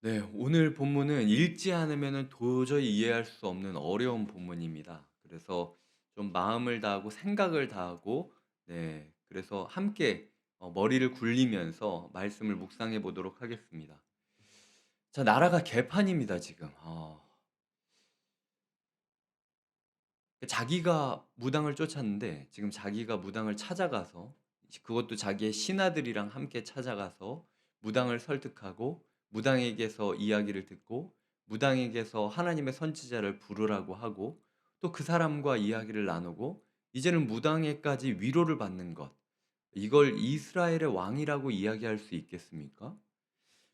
네, 오늘 본문은 읽지 않으면은 도저히 이해할 수 없는 어려운 본문입니다. 그래서 좀 마음을 다하고 생각을 다하고, 네, 그래서 함께 머리를 굴리면서 말씀을 묵상해 보도록 하겠습니다. 자, 나라가 개판입니다, 지금. 자기가 무당을 쫓았는데 지금 자기가 무당을 찾아가서, 그것도 자기의 신하들이랑 함께 찾아가서 무당을 설득하고, 무당에게서 이야기를 듣고, 무당에게서 하나님의 선지자를 부르라고 하고, 또 그 사람과 이야기를 나누고, 이제는 무당에까지 위로를 받는 것, 이걸 이스라엘의 왕이라고 이야기할 수 있겠습니까?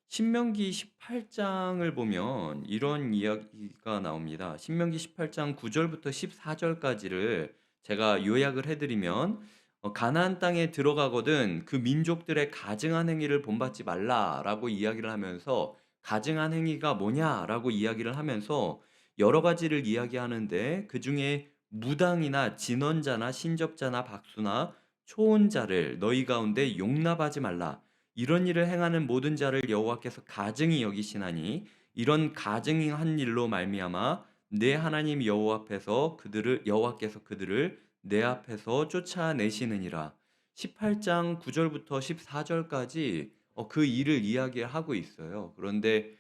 신명기 18장을 보면 이런 이야기가 나옵니다. 신명기 18장 9절부터 14절까지를 제가 요약을 해드리면, 가나안 땅에 들어가거든 그 민족들의 가증한 행위를 본받지 말라라고 이야기를 하면서, 가증한 행위가 뭐냐라고 이야기를 하면서 여러 가지를 이야기하는데, 그 중에 무당이나 진언자나 신접자나 박수나 초혼자를 너희 가운데 용납하지 말라. 이런 일을 행하는 모든 자를 여호와께서 가증히 여기시나니, 이런 가증히 한 일로 말미암아 내 하나님 여호와께서 그들을 내 앞에서 쫓아내시느니라. 18장 9절부터 14절까지 그 일을 이야기하고 있어요. 그런데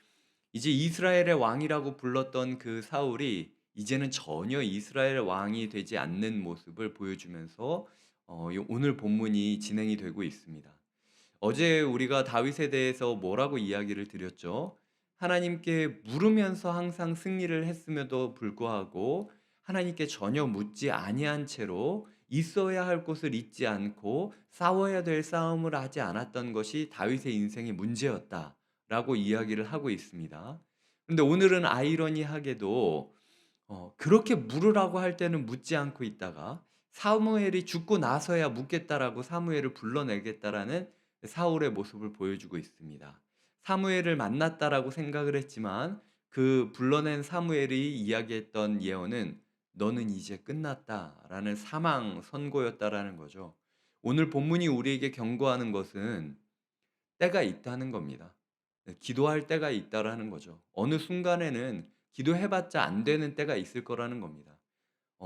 이제 이스라엘의 왕이라고 불렀던 그 사울이 이제는 전혀 이스라엘의 왕이 되지 않는 모습을 보여주면서 오늘 본문이 진행이 되고 있습니다. 어제 우리가 다윗에 대해서 뭐라고 이야기를 드렸죠? 하나님께 물으면서 항상 승리를 했음에도 불구하고 하나님께 전혀 묻지 아니한 채로 있어야 할 곳을 잊지 않고 싸워야 될 싸움을 하지 않았던 것이 다윗의 인생의 문제였다라고 이야기를 하고 있습니다. 그런데 오늘은 아이러니하게도 그렇게 물으라고 할 때는 묻지 않고 있다가, 사무엘이 죽고 나서야 묻겠다라고 사무엘을 불러내겠다라는 사울의 모습을 보여주고 있습니다. 사무엘을 만났다라고 생각을 했지만 그 불러낸 사무엘이 이야기했던 예언은 너는 이제 끝났다라는 사망 선고였다라는 거죠. 오늘 본문이 우리에게 경고하는 것은 때가 있다는 겁니다. 네, 기도할 때가 있다라는 거죠. 어느 순간에는 기도해봤자 안 되는 때가 있을 거라는 겁니다.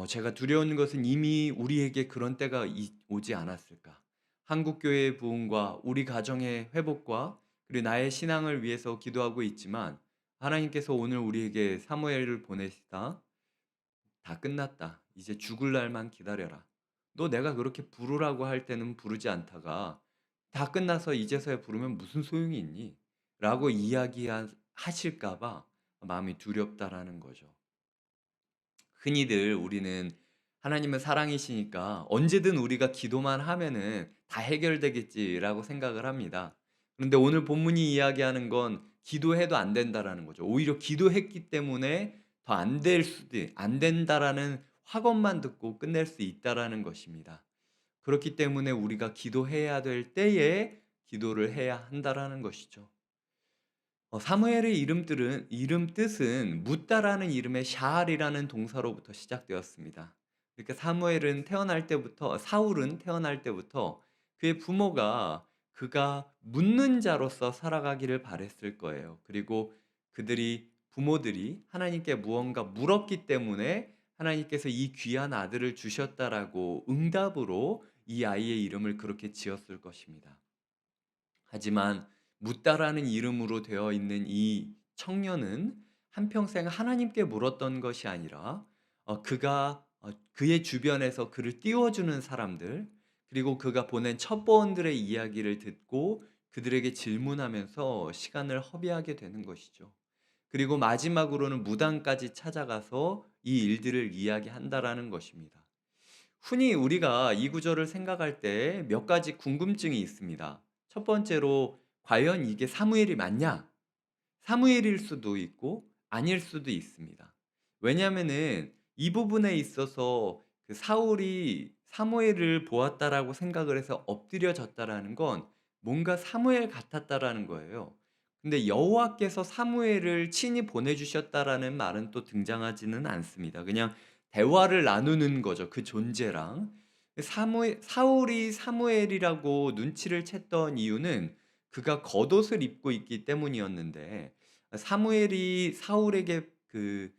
제가 두려운 것은 이미 우리에게 그런 때가 오지 않았을까. 한국교회의 부흥과 우리 가정의 회복과 그리고 나의 신앙을 위해서 기도하고 있지만, 하나님께서 오늘 우리에게 사무엘을 보내시다. 다 끝났다. 이제 죽을 날만 기다려라. 너 내가 그렇게 부르라고 할 때는 부르지 않다가 다 끝나서 이제서야 부르면 무슨 소용이 있니? 라고 이야기하실까 봐 마음이 두렵다라는 거죠. 흔히들 우리는 하나님은 사랑이시니까 언제든 우리가 기도만 하면은 다 해결되겠지라고 생각을 합니다. 그런데 오늘 본문이 이야기하는 건 기도해도 안 된다라는 거죠. 오히려 기도했기 때문에 더 안 된다라는 확언만 듣고 끝낼 수 있다라는 것입니다. 그렇기 때문에 우리가 기도해야 될 때에 기도를 해야 한다라는 것이죠. 사무엘의 이름 뜻은 묻다라는 이름의 샤알이라는 동사로부터 시작되었습니다. 그러니까 사울은 태어날 때부터 그의 부모가 그가 묻는 자로서 살아가기를 바랬을 거예요. 그리고 부모들이 하나님께 무언가 물었기 때문에 하나님께서 이 귀한 아들을 주셨다라고 응답으로 이 아이의 이름을 그렇게 지었을 것입니다. 하지만 묻다라는 이름으로 되어 있는 이 청년은 한평생 하나님께 물었던 것이 아니라, 그의 주변에서 그를 띄워주는 사람들, 그리고 그가 보낸 첩보원들의 이야기를 듣고 그들에게 질문하면서 시간을 허비하게 되는 것이죠. 그리고 마지막으로는 무당까지 찾아가서 이 일들을 이야기한다라는 것입니다. 흔히 우리가 이 구절을 생각할 때 몇 가지 궁금증이 있습니다. 첫 번째로, 과연 이게 사무엘이 맞냐? 사무엘일 수도 있고 아닐 수도 있습니다. 왜냐하면은 이 부분에 있어서 그 사울이 사무엘을 보았다라고 생각을 해서 엎드려졌다라는 건 뭔가 사무엘 같았다라는 거예요. 근데 여호와께서 사무엘을 친히 보내주셨다라는 말은 또 등장하지는 않습니다. 그냥 대화를 나누는 거죠. 그 존재랑. 사울이 사무엘이라고 눈치를 챘던 이유는 그가 겉옷을 입고 있기 때문이었는데, 사무엘이 사울에게 그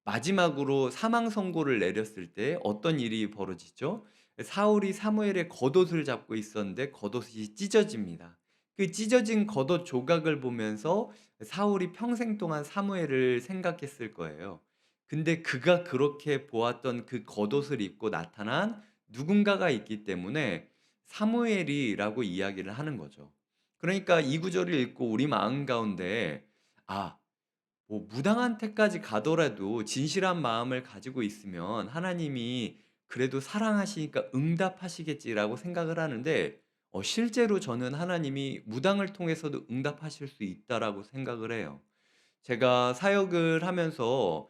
마지막으로 사망 선고를 내렸을 때 어떤 일이 벌어지죠? 사울이 사무엘의 겉옷을 잡고 있었는데 겉옷이 찢어집니다. 그 찢어진 겉옷 조각을 보면서 사울이 평생 동안 사무엘을 생각했을 거예요. 근데 그가 그렇게 보았던 그 겉옷을 입고 나타난 누군가가 있기 때문에 사무엘이라고 이야기를 하는 거죠. 그러니까 이 구절을 읽고 우리 마음 가운데 아, 뭐 무당한 때까지 가더라도 진실한 마음을 가지고 있으면 하나님이 그래도 사랑하시니까 응답하시겠지라고 생각을 하는데 실제로 저는 하나님이 무당을 통해서도 응답하실 수 있다라고 생각을 해요. 제가 사역을 하면서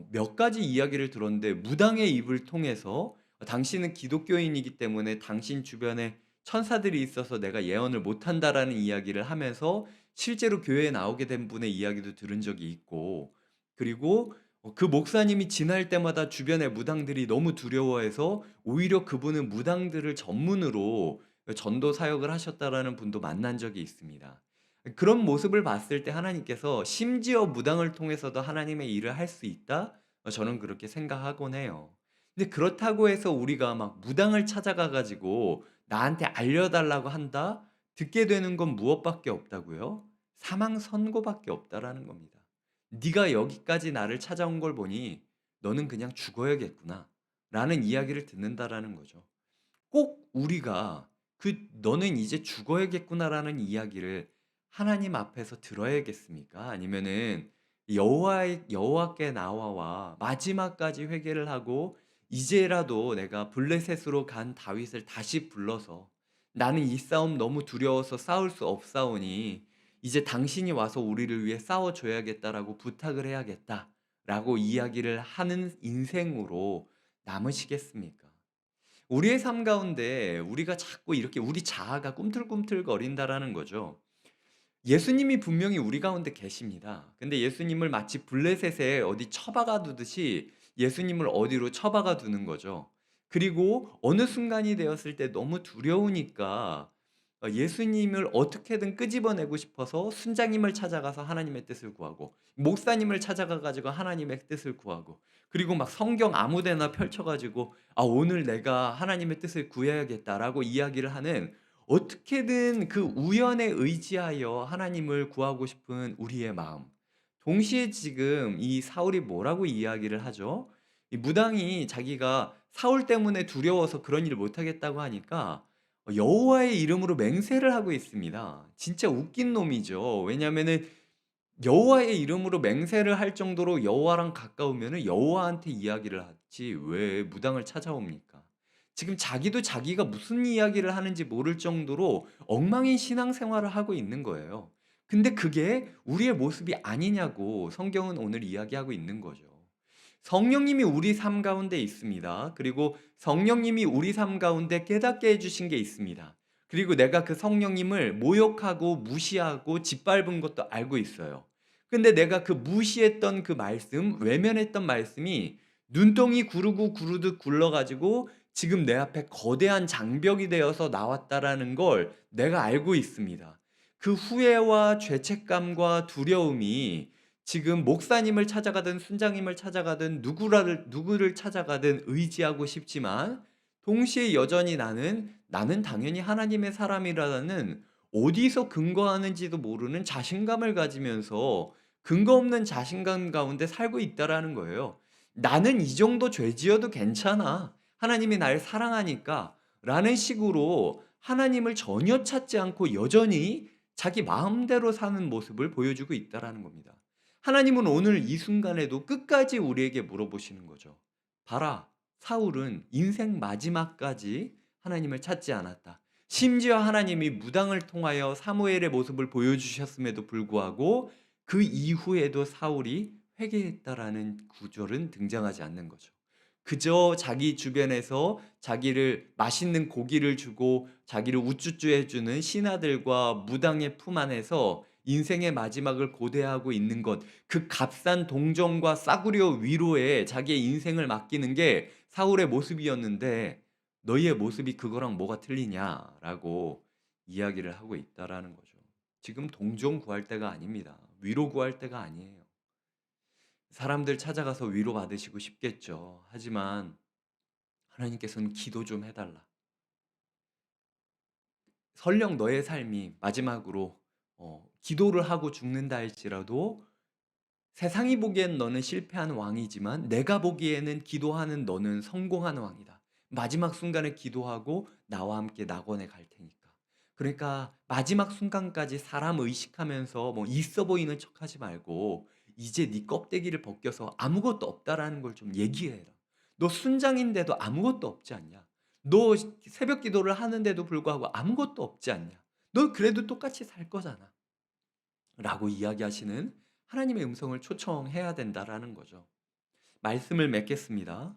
몇 가지 이야기를 들었는데 무당의 입을 통해서 "당신은 기독교인이기 때문에 당신 주변에 천사들이 있어서 내가 예언을 못 한다."라는 이야기를 하면서 실제로 교회에 나오게 된 분의 이야기도 들은 적이 있고, 그리고 그 목사님이 지날 때마다 주변의 무당들이 너무 두려워해서 오히려 그분은 무당들을 전문으로 전도 사역을 하셨다라는 분도 만난 적이 있습니다. 그런 모습을 봤을 때 하나님께서 심지어 무당을 통해서도 하나님의 일을 할 수 있다? 저는 그렇게 생각하곤 해요. 근데 그렇다고 해서 우리가 막 무당을 찾아가 가지고 나한테 알려달라고 한다? 듣게 되는 건 무엇밖에 없다고요? 사망 선고밖에 없다라는 겁니다. 네가 여기까지 나를 찾아온 걸 보니 너는 그냥 죽어야겠구나 라는 이야기를 듣는다라는 거죠. 꼭 우리가 그 '너는 이제 죽어야겠구나.'라는 이야기를 하나님 앞에서 들어야겠습니까? 아니면은 여호와께 나와와 마지막까지 회개를 하고 이제라도 내가 블레셋으로 간 다윗을 다시 불러서 "나는 이 싸움 너무 두려워서 싸울 수 없사오니 이제 당신이 와서 우리를 위해 싸워 줘야겠다."라고 부탁을 해야겠다라고 이야기를 하는 인생으로 남으시겠습니까? 우리의 삶 가운데 우리가 자꾸 이렇게 우리 자아가 꿈틀꿈틀거린다라는 거죠. 예수님이 분명히 우리 가운데 계십니다. 근데 예수님을 마치 블레셋에 어디 처박아 두듯이 예수님을 어디로 처박아 두는 거죠. 그리고 어느 순간이 되었을 때 너무 두려우니까 예수님을 어떻게든 끄집어내고 싶어서 순장님을 찾아가서 하나님의 뜻을 구하고 목사님을 찾아가 가지고 하나님의 뜻을 구하고 그리고 막 성경 아무 데나 펼쳐 가지고 '아 오늘 내가 하나님의 뜻을 구해야겠다.'라고 이야기를 하는 어떻게든 그 우연에 의지하여 하나님을 구하고 싶은 우리의 마음. 동시에 지금 이 사울이 뭐라고 이야기를 하죠? 이 무당이 자기가 사울 때문에 두려워서 그런 일을 못 하겠다고 하니까 여호와의 이름으로 맹세를 하고 있습니다. 진짜 웃긴 놈이죠. 왜냐하면은 여호와의 이름으로 맹세를 할 정도로 여호와랑 가까우면은 여호와한테 이야기를 하지 왜 무당을 찾아옵니까? 지금 자기도 자기가 무슨 이야기를 하는지 모를 정도로 엉망인 신앙생활을 하고 있는 거예요. 근데 그게 우리의 모습이 아니냐고 성경은 오늘 이야기하고 있는 거죠. 성령님이 우리 삶 가운데 있습니다. 그리고 성령님이 우리 삶 가운데 깨닫게 해 주신 게 있습니다. 그리고 내가 그 성령님을 모욕하고 무시하고 짓밟은 것도 알고 있어요. 근데 내가 그 무시했던 그 말씀, 외면했던 말씀이 눈덩이 구르고 구르듯 굴러 가지고 지금 내 앞에 거대한 장벽이 되어서 나왔다라는 걸 내가 알고 있습니다. 그 후회와 죄책감과 두려움이 지금 목사님을 찾아가든 순장님을 찾아가든 누구를 찾아가든 의지하고 싶지만 동시에 여전히 나는 당연히 하나님의 사람이라는 어디서 근거하는지도 모르는 자신감을 가지면서 근거 없는 자신감 가운데 살고 있다라는 거예요. '나는 이 정도 죄 지어도 괜찮아. 하나님이 날 사랑하니까.' 라는 식으로 하나님을 전혀 찾지 않고 여전히 자기 마음대로 사는 모습을 보여주고 있다라는 겁니다. 하나님은 오늘 이 순간에도 끝까지 우리에게 물어보시는 거죠. "봐라. 사울은 인생 마지막까지 하나님을 찾지 않았다." 심지어 하나님이 무당을 통하여 사무엘의 모습을 보여주셨음에도 불구하고 그 이후에도 사울이 회개했다라는 구절은 등장하지 않는 거죠. 그저 자기 주변에서 자기를 맛있는 고기를 주고 자기를 우쭈쭈 해주는 신하들과 무당의 품 안에서 인생의 마지막을 고대하고 있는 것, 그 값싼 동정과 싸구려 위로에 자기의 인생을 맡기는 게 사울의 모습이었는데 너희의 모습이 그거랑 뭐가 틀리냐라고 이야기를 하고 있다라는 거죠. 지금 동정 구할 때가 아닙니다. 위로 구할 때가 아니에요. 사람들 찾아가서 위로받으시고 싶겠죠. 하지만 하나님께서는 기도 좀 해달라. 설령 너의 삶이 마지막으로 기도를 하고 죽는다 할지라도 세상이 보기엔 너는 실패한 왕이지만 내가 보기에는 기도하는 너는 성공한 왕이다. 마지막 순간에 기도하고 나와 함께 낙원에 갈 테니까. 그러니까 마지막 순간까지 사람 의식하면서 뭐 있어 보이는 척하지 말고 이제 네 껍데기를 벗겨서 아무것도 없다라는 걸 좀 얘기해라. 너 순장인데도 아무것도 없지 않냐? 너 새벽 기도를 하는데도 불구하고 아무것도 없지 않냐? 너 그래도 똑같이 살 거잖아. 라고 이야기하시는 하나님의 음성을 초청해야 된다라는 거죠. 말씀을 맺겠습니다.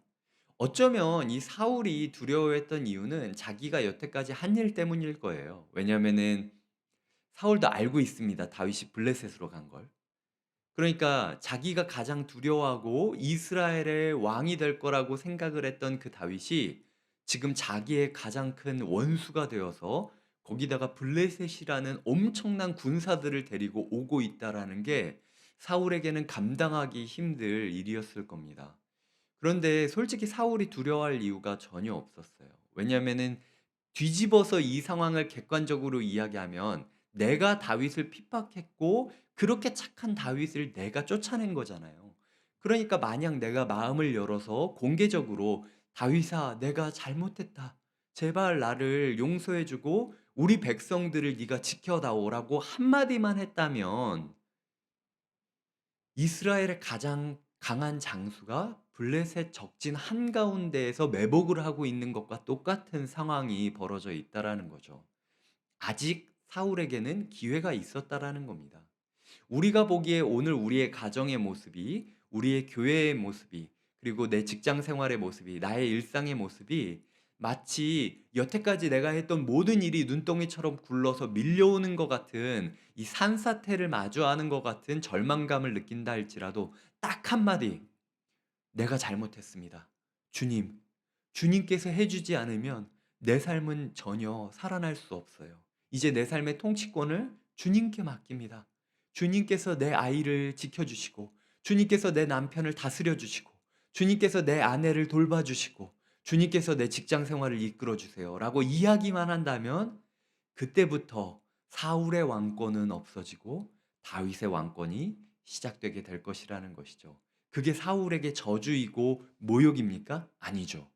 어쩌면 이 사울이 두려워했던 이유는 자기가 여태까지 한 일 때문일 거예요. 왜냐하면은 사울도 알고 있습니다. 다윗이 블레셋으로 간 걸. 그러니까 자기가 가장 두려워하고 이스라엘의 왕이 될 거라고 생각을 했던 그 다윗이 지금 자기의 가장 큰 원수가 되어서 거기다가 블레셋이라는 엄청난 군사들을 데리고 오고 있다라는 게 사울에게는 감당하기 힘들 일이었을 겁니다. 그런데 솔직히 사울이 두려워할 이유가 전혀 없었어요. 왜냐하면은 뒤집어서 이 상황을 객관적으로 이야기하면 내가 다윗을 핍박했고 그렇게 착한 다윗을 내가 쫓아낸 거잖아요. 그러니까 만약 내가 마음을 열어서 공개적으로 다윗아, 내가 잘못했다. 제발 나를 용서해 주고 우리 백성들을 네가 지켜다오라고 한마디만 했다면 이스라엘의 가장 강한 장수가 블레셋 적진 한가운데에서 매복을 하고 있는 것과 똑같은 상황이 벌어져 있다라는 거죠. 아직 사울에게는 기회가 있었다라는 겁니다. 우리가 보기에 오늘 우리의 가정의 모습이, 우리의 교회의 모습이, 그리고 내 직장 생활의 모습이, 나의 일상의 모습이 마치 여태까지 내가 했던 모든 일이 눈덩이처럼 굴러서 밀려오는 것 같은 이 산사태를 마주하는 것 같은 절망감을 느낀다 할지라도 딱 한마디, 내가 잘못했습니다. 주님, 주님께서 해주지 않으면 내 삶은 전혀 살아날 수 없어요. 이제 내 삶의 통치권을 주님께 맡깁니다. 주님께서 내 아이를 지켜주시고, 주님께서 내 남편을 다스려 주시고, 주님께서 내 아내를 돌봐주시고, 주님께서 내 직장 생활을 이끌어 주세요. 라고 이야기만 한다면, 그때부터 사울의 왕권은 없어지고 다윗의 왕권이 시작되게 될 것이라는 것이죠. 그게 사울에게 저주이고 모욕입니까? 아니죠.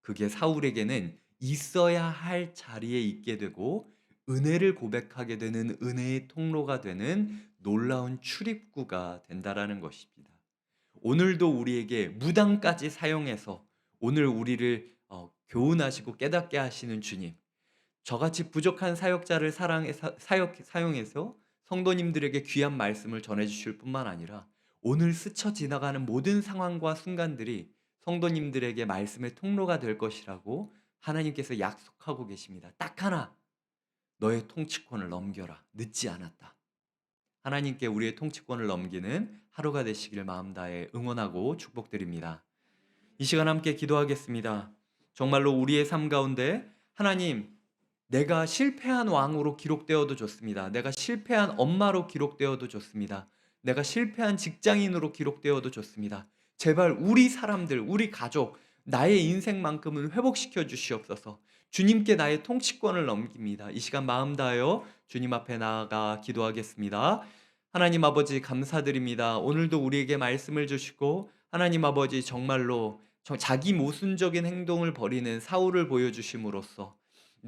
그게 사울에게는 있어야 할 자리에 있게 되고 은혜를 고백하게 되는 은혜의 통로가 되는 놀라운 출입구가 된다라는 것입니다. 오늘도 우리에게 무당까지 사용해서 오늘 우리를 교훈하시고 깨닫게 하시는 주님, 저같이 부족한 사역자를 사용해서 성도님들에게 귀한 말씀을 전해주실 뿐만 아니라 오늘 스쳐 지나가는 모든 상황과 순간들이 성도님들에게 말씀의 통로가 될 것이라고 하나님께서 약속하고 계십니다. 딱 하나, 너의 통치권을 넘겨라. 늦지 않았다. 하나님께 우리의 통치권을 넘기는 하루가 되시길 마음 다해 응원하고 축복드립니다. 이 시간 함께 기도하겠습니다. 정말로 우리의 삶 가운데 하나님, 내가 실패한 왕으로 기록되어도 좋습니다. 내가 실패한 엄마로 기록되어도 좋습니다. 내가 실패한 직장인으로 기록되어도 좋습니다. 제발 우리 사람들, 우리 가족, 나의 인생만큼은 회복시켜 주시옵소서. 주님께 나의 통치권을 넘깁니다. 이 시간 마음 다하여 주님 앞에 나아가 기도하겠습니다. 하나님 아버지 감사드립니다. 오늘도 우리에게 말씀을 주시고 하나님 아버지 정말로 자기 모순적인 행동을 벌이는 사울을 보여주심으로써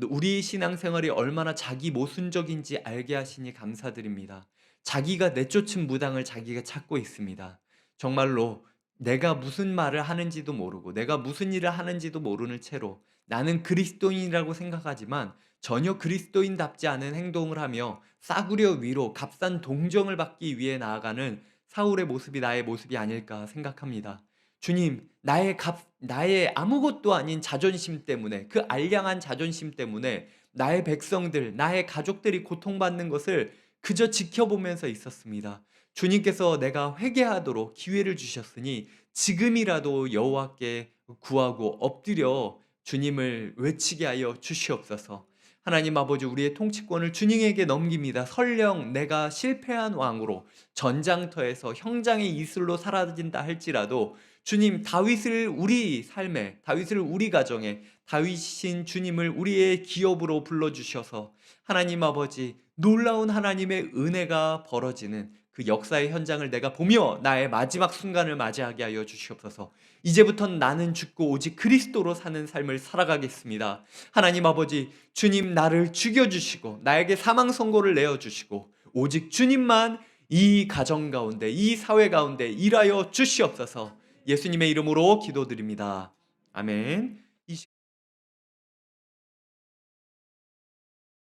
우리 신앙생활이 얼마나 자기 모순적인지 알게 하시니 감사드립니다. 자기가 내쫓은 무당을 자기가 찾고 있습니다. 정말로 내가 무슨 말을 하는지도 모르고 내가 무슨 일을 하는지도 모르는 채로 나는 그리스도인이라고 생각하지만 전혀 그리스도인답지 않은 행동을 하며 싸구려 위로 값싼 동정을 받기 위해 나아가는 사울의 모습이 나의 모습이 아닐까 생각합니다. 주님, 나의 아무것도 아닌 자존심 때문에, 그 알량한 자존심 때문에 나의 백성들, 나의 가족들이 고통받는 것을 그저 지켜보면서 있었습니다. 주님께서 내가 회개하도록 기회를 주셨으니 지금이라도 여호와께 구하고 엎드려 주님을 외치게 하여 주시옵소서. 하나님 아버지, 우리의 통치권을 주님에게 넘깁니다. 설령 내가 실패한 왕으로 전장터에서 형장의 이슬로 사라진다 할지라도 주님, 다윗을 우리 삶에, 다윗을 우리 가정에, 다윗이신 주님을 우리의 기업으로 불러주셔서 하나님 아버지, 놀라운 하나님의 은혜가 벌어지는 그 역사의 현장을 내가 보며 나의 마지막 순간을 맞이하게 하여 주시옵소서. 이제부터는 나는 죽고 오직 그리스도로 사는 삶을 살아가겠습니다. 하나님 아버지, 주님 나를 죽여주시고 나에게 사망 선고를 내어주시고 오직 주님만 이 가정 가운데, 이 사회 가운데 일하여 주시옵소서. 예수님의 이름으로 기도드립니다. 아멘.